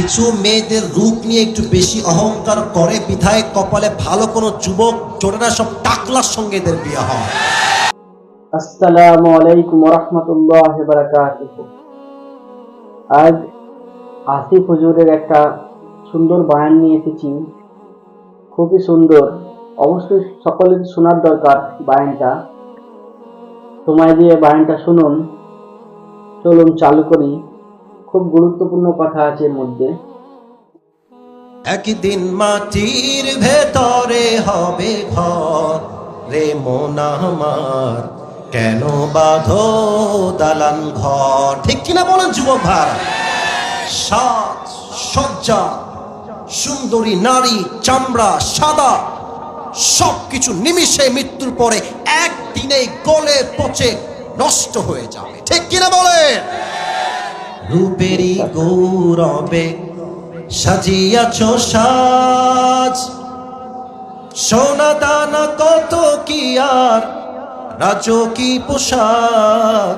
কিছু মেয়েদের রূপ নিয়ে একটু বেশি অহংকার করে বিধায় কপালে ভালো কোনো যুবক জোটে না, সব টাকলার সঙ্গে এদের বিয়ে হয়। আসসালামু আলাইকুম ওয়া রাহমাতুল্লাহি ওয়া বারাকাতুহু। আজ আসিফ হুজুরের একটা সুন্দর বয়ান নিয়ে এসেছি, খুবই সুন্দর। অবশ্যই সকলের শোনার দরকার বয়ানটা। সময় দিয়ে বয়ানটা শুনুন। চলুন চালু করি। খুব গুরুত্বপূর্ণ কথা আছে এর মধ্যে। একদিন মাটির ভেতরে হবে ঘর রে মন আমার, কেন বাঁধো দালান ঘর? ঠিক কিনা বলেন যুবক ভাই? সাজ সজ্জা, সুন্দরী নারী, চামড়া সাদা, সবকিছু নিমিষে মৃত্যুর পরে একদিনে গলে পচে নষ্ট হয়ে যাবে। ঠিক কিনা বলেন? রূপেরই গৌরবে সাজিয়াছ সাজ, সোনা দানা কত কি আর রাজকী পোশাক,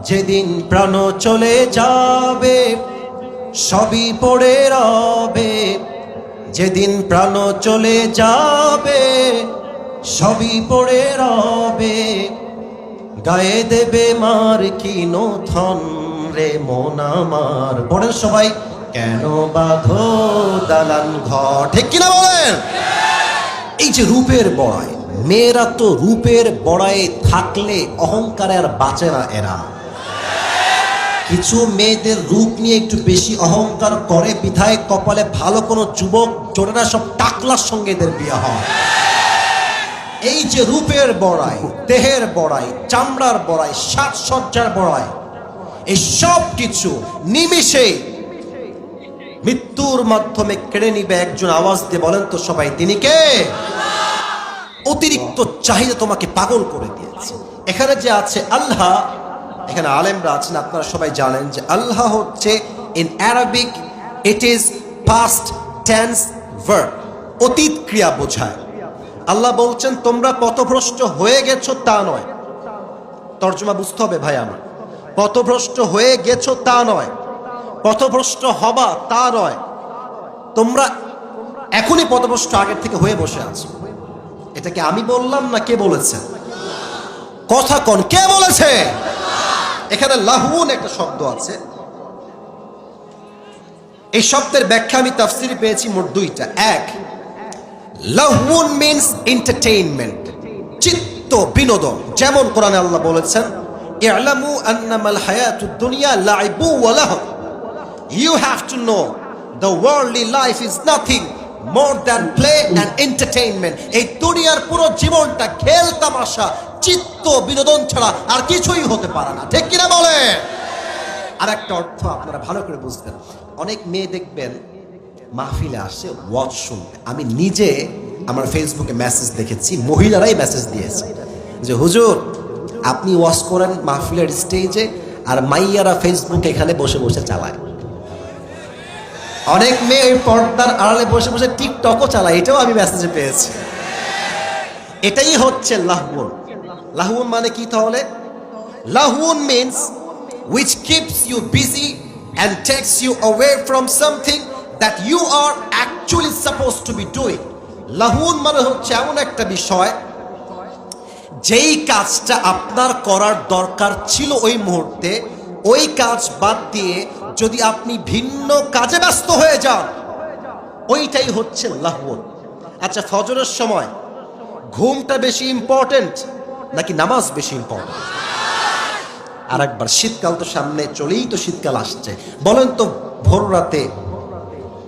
যেদিন প্রাণ চলে যাবে সবই পড়ে রবে, যেদিন প্রাণ চলে যাবে সবই পড়ে রবে, গায়ে দেবে মার কিনো ধন রে মন আমার। পড়েন সবাই, কেন বাঁধো দালান ঘর? ঠিক কিনা বলেন? এই যে রূপের বড়াই, মেয়েরা তো রূপের বড়াই থাকলে অহংকারে আর বাঁচে না এরা। কিছু মেয়েদের রূপ নিয়ে একটু বেশি অহংকার করে বিধায় কপালে ভালো কোনো যুবক জোটে না, সব টাকলার সঙ্গে এদের বিয়ে হয়। এই যে রূপের বড়াই, দেহের বড়াই, চামড়ার বড়াই, সাজসজ্জার বড়াই, এই সব কিছু নিমিষে মৃত্যুর মাধ্যমে কেড়ে নিবে একজন। আওয়াজ দিয়ে বলেন তো সবাই, তিনি কে? অতিরিক্ত চাহিদা তোমাকে পাগল করে দিয়েছে। এখানে যে আছে আল্লাহ, এখানে আলেমরা আছেন, আপনারা সবাই জানেন যে আল্লাহ হচ্ছে in Arabic it is past tense verb, অতীত ক্রিয়া বোঝায়। আল্লাহ বলছেন তোমরা পথভ্রষ্ট হয়ে গেছো তা নয়। তর্জমা বুঝতে হবে ভাই আমার। পথভ্রষ্ট হয়ে গেছো তা নয়, পথভ্রষ্ট হবা তা নয়। তোমরা এখনই পথভ্রষ্ট আগের থেকে হয়ে বসে আছো। এটাকে আমি বললাম না কে বলেছে? কথা কোন, কে বলেছে? এখানে লাহুন একটা শব্দ আছে। এই শব্দের ব্যাখ্যা আমি তাফসিরে পেয়েছি মোট দুইটা। এক, লাহুন মিন্স এন্টারটেইনমেন্ট, চিত্ত বিনোদন। যেমন কোরআনে আল্লাহ বলেছেন, ই'লামু আন্নামাল হায়াতুদ দুনিয়া লাইবু ওয়া লাহু। You have to know the worldly life is nothing more than play and entertainment. এই দুনিয়ার পুরো জীবনটা খেল তামাশা, চিত্ত বিনোদন ছাড়া আর কিছুই হতে পারে না। ঠিক কিনা বলে? আর একটা অর্থ আপনারা ভালো করে বুঝবেন। অনেক মেয়ে দেখবেন মাহফিলে আসে ওয়াজ শুনতে। আমি নিজে আমার ফেসবুকে মেসেজ দেখেছি, মহিলারাই মেসেজ দিয়েছে যে হুজুর আপনি ওয়াজ করেন মাহফিলের স্টেজে, আর মাইয়ারা ফেসবুকে এখানে বসে বসে চালায়। অনেক মেয়ে পর্দার আড়ালে বসে বসে টিকটকও চালায়, এটাও আমি মেসেজে পেয়েছি। এটাই হচ্ছে লাহউন। লাহউন মানে কি তাহলে? লাহউন means which keeps you busy and takes you away from something that you are actually supposed to be doing. লাহউন মানে হচ্ছে এমন একটা বিষয় যেই কাজটা আপনার করার দরকার ছিল ওই মুহূর্তে, ওই কাজ বাদ দিয়ে যদি আপনি ভিন্ন কাজে ব্যস্ত হয়ে যান, ওইটাই হচ্ছে লাহউন। আচ্ছা, ফজরের সময় ঘুমটা বেশি ইম্পর্টেন্ট নাকি নামাজ বেশি ইম্পর্টেন্ট? আর একবার, শীতকাল তো সামনে, চলেই তো শীতকাল আসছে। বলেন তো ভোর রাতে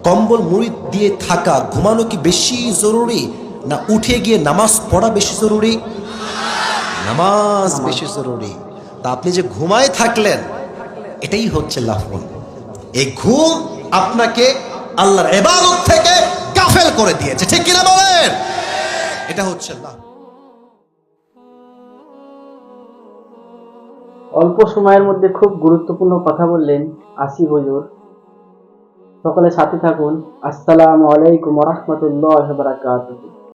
কম্বল মুড়ি দিয়ে থাকা, ঘুমানো কি বেশি জরুরি না উঠে গিয়ে নামাজ পড়া বেশি জরুরি? নামাজ বেশি জরুরি। তা আপনি যে ঘুমায় থাকলেন, এটাই হচ্ছে লাহউন। এই ঘুম আপনাকে আল্লাহর ইবাদত থেকে গাফেল করে দিয়েছে। ঠিক কিনা বলেন? এটা হচ্ছে লাহউন। অল্প সময়ের মধ্যে খুব গুরুত্বপূর্ণ কথা বললেন আসিফ হুজুর। সকলে সাথে থাকুন। আসসালামু আলাইকুম ওয়া রাহমাতুল্লাহি ওয়া বারাকাতুহু।